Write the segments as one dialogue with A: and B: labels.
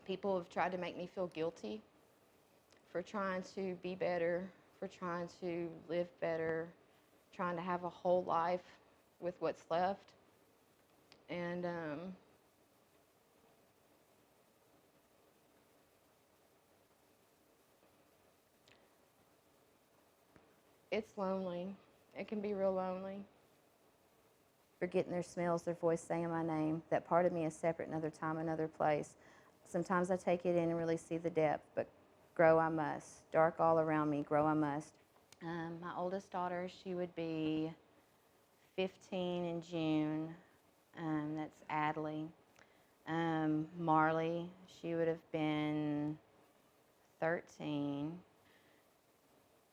A: People have tried to make me feel guilty for trying to be better, for trying to live better, trying to have a whole life with what's left. And it's lonely. It can be real lonely. Forgetting their smells, their voice saying my name. That part of me is separate, another time, another place. Sometimes I take it in and really see the depth, but grow I must. Dark all around me, grow I must. My oldest daughter, she would be 15 in June. That's Adley. Marley, she would have been 13.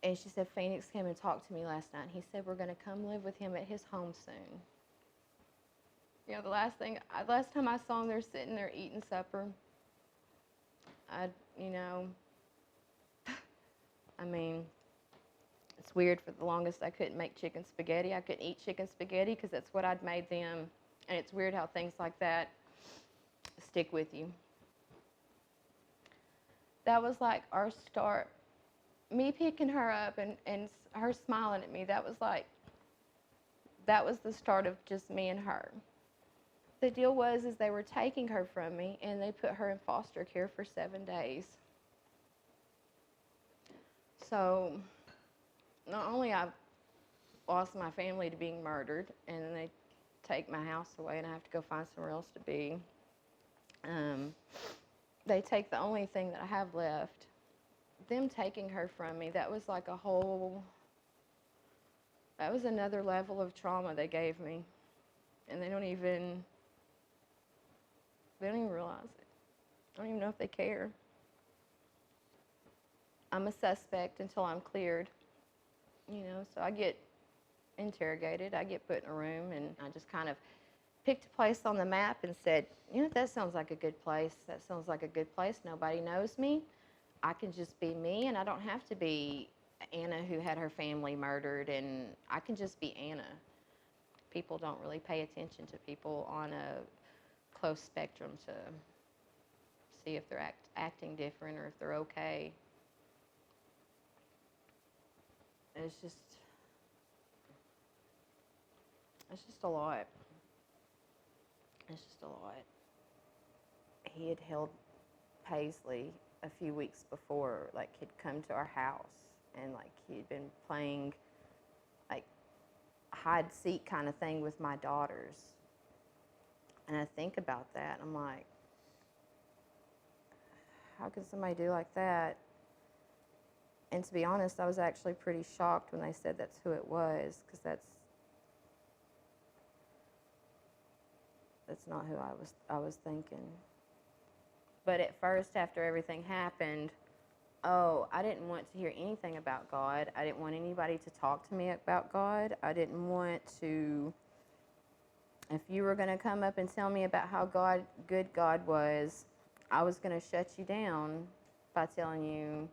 A: And she said, Phoenix came and talked to me last night. He said, we're going to come live with him at his home soon. You know, the last time I saw them, they're sitting there eating supper. I mean, it's weird. For the longest, I couldn't make chicken spaghetti. I couldn't eat chicken spaghetti because that's what I'd made them. And it's weird how things like that stick with you. That was like our start. Me picking her up and her smiling at me, that was the start of just me and her. The deal was is they were taking her from me, and they put her in foster care for 7 days. So not only I lost my family to being murdered, and then they take my house away, and I have to go find somewhere else to be. They take the only thing that I have left. Them taking her from me, that was like that was another level of trauma they gave me. And they don't even realize it. I don't even know if they care. I'm a suspect until I'm cleared, so I get interrogated. I get put in a room, and I just kind of picked a place on the map and said, that sounds like a good place. That sounds like a good place. Nobody knows me. I can just be me, and I don't have to be Anna who had her family murdered, and I can just be Anna. People don't really pay attention to people on a close spectrum to see if they're acting different or if they're okay. It's just a lot. It's just a lot. He had held Paisley a few weeks before, he'd come to our house, and he'd been playing hide seek kind of thing with my daughters. And I think about that, and I'm like, how could somebody do like that? And to be honest, I was actually pretty shocked when they said that's who it was, because that's not who I was thinking. But at first, after everything happened, I didn't want to hear anything about God. I didn't want anybody to talk to me about God. I didn't want to, if you were going to come up and tell me about how good God was, I was going to shut you down by telling you,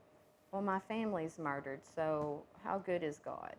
A: well, my family's murdered, so how good is God?